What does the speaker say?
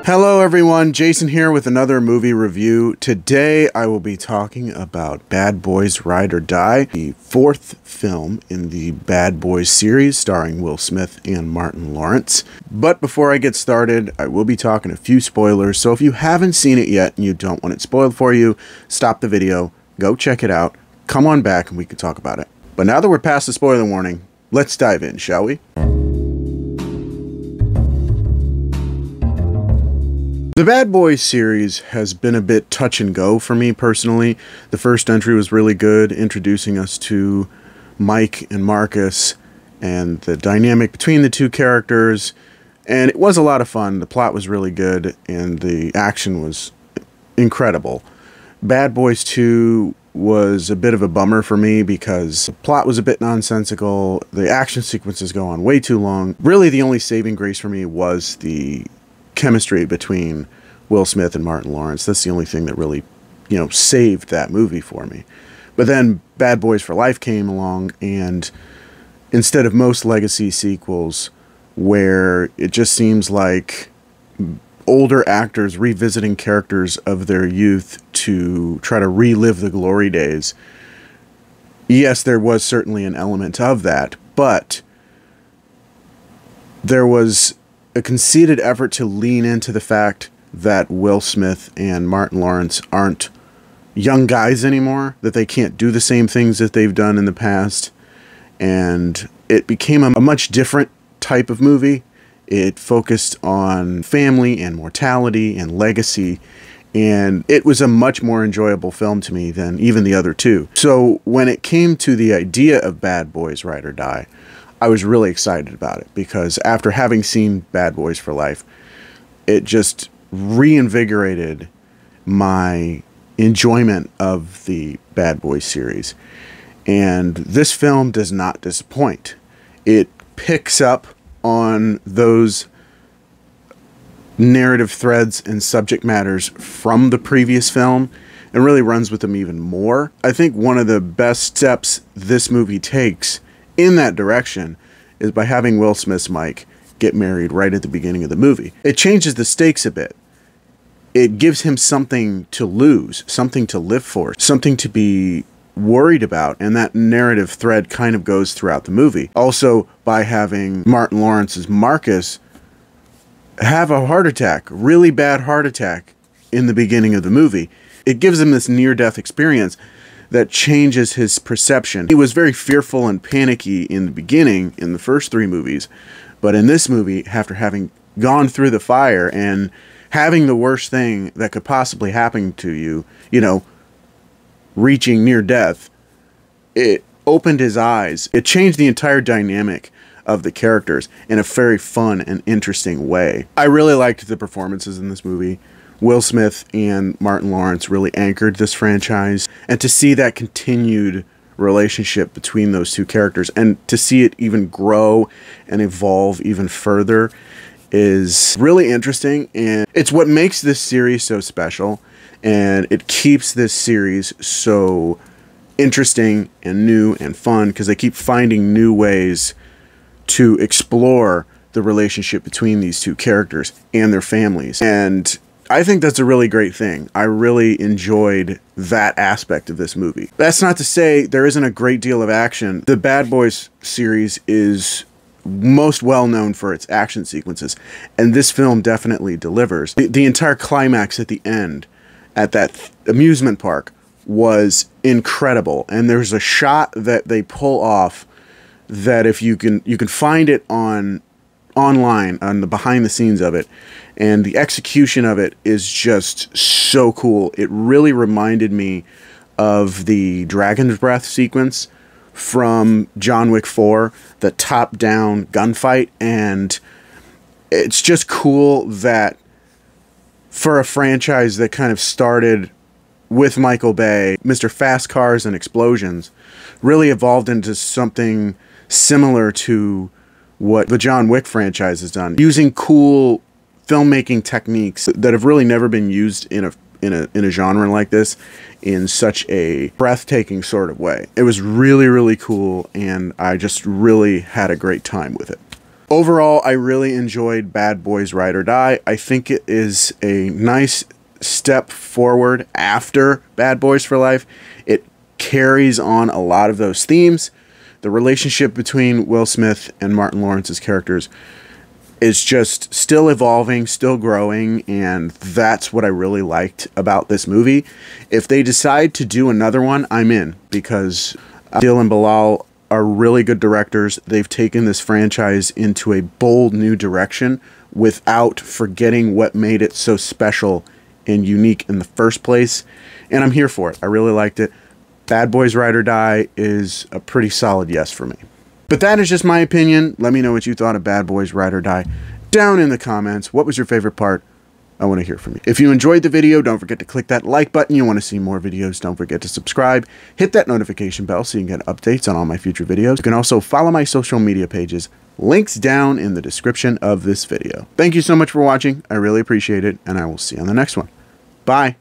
Hello everyone, Jason here with another movie review. Today I will be talking about Bad Boys Ride or Die, the fourth film in the Bad Boys series starring Will Smith and Martin Lawrence. But before I get started, I will be talking a few spoilers, so if you haven't seen it yet and you don't want it spoiled for you, stop the video, go check it out, come on back and we can talk about it. But now that we're past the spoiler warning, let's dive in, shall we? The Bad Boys series has been a bit touch and go for me personally. The first entry was really good, introducing us to Mike and Marcus and the dynamic between the two characters, and it was a lot of fun. The plot was really good and the action was incredible. Bad Boys 2 was a bit of a bummer for me because the plot was a bit nonsensical, the action sequences go on way too long. Really the only saving grace for me was the chemistry between Will Smith and Martin Lawrence. That's the only thing that really, saved that movie for me. But then Bad Boys for Life came along, and instead of most legacy sequels where it just seems like older actors revisiting characters of their youth to try to relive the glory days, yes, there was certainly an element of that, but there was a conceited effort to lean into the fact that Will Smith and Martin Lawrence aren't young guys anymore, that they can't do the same things that they've done in the past, and it became a much different type of movie. It focused on family and mortality and legacy, and it was a much more enjoyable film to me than even the other two. So when it came to the idea of Bad Boys Ride or Die, I was really excited about it because after having seen Bad Boys for Life, it just reinvigorated my enjoyment of the Bad Boys series. And this film does not disappoint. It picks up on those narrative threads and subject matters from the previous film and really runs with them even more. I think one of the best steps this movie takes in that direction is by having Will Smith's Mike get married right at the beginning of the movie. It changes the stakes a bit. It gives him something to lose, something to live for, something to be worried about, and that narrative thread kind of goes throughout the movie. Also, by having Martin Lawrence's Marcus have a heart attack, really bad heart attack in the beginning of the movie, it gives him this near-death experience that changes his perception. He was very fearful and panicky in the beginning, in the first three movies, but in this movie, after having gone through the fire and having the worst thing that could possibly happen to you, reaching near death, it opened his eyes. It changed the entire dynamic of the characters in a very fun and interesting way. I really liked the performances in this movie. Will Smith and Martin Lawrence really anchored this franchise, and to see that continued relationship between those two characters and to see it even grow and evolve even further is really interesting, and it's what makes this series so special, and it keeps this series so interesting and new and fun because they keep finding new ways to explore the relationship between these two characters and their families, and I think that's a really great thing. I really enjoyed that aspect of this movie. That's not to say there isn't a great deal of action. The Bad Boys series is most well known for its action sequences, and this film definitely delivers. The entire climax at the end at that amusement park was incredible, and there's a shot that they pull off that if you can find it online on the behind the scenes of it, and the execution of it is just so cool. It really reminded me of the Dragon's Breath sequence from John Wick 4, the top-down gunfight, and it's just cool that for a franchise that kind of started with Michael Bay, Mr. Fast Cars and Explosions really evolved into something similar to what the John Wick franchise has done, using cool filmmaking techniques that have really never been used in in a genre like this in such a breathtaking sort of way. It was really, really cool, and I just really had a great time with it. Overall, I really enjoyed Bad Boys Ride or Die. I think it is a nice step forward after Bad Boys for Life. It carries on a lot of those themes. The relationship between Will Smith and Martin Lawrence's characters is just still evolving, still growing, and that's what I really liked about this movie. If they decide to do another one, I'm in, because Adil and Bilal are really good directors. They've taken this franchise into a bold new direction without forgetting what made it so special and unique in the first place, and I'm here for it. I really liked it. Bad Boys Ride or Die is a pretty solid yes for me. But that is just my opinion. Let me know what you thought of Bad Boys Ride or Die down in the comments. What was your favorite part? I want to hear from you. If you enjoyed the video, don't forget to click that like button. You want to see more videos, don't forget to subscribe. Hit that notification bell so you can get updates on all my future videos. You can also follow my social media pages. Links down in the description of this video. Thank you so much for watching. I really appreciate it, and I will see you on the next one. Bye.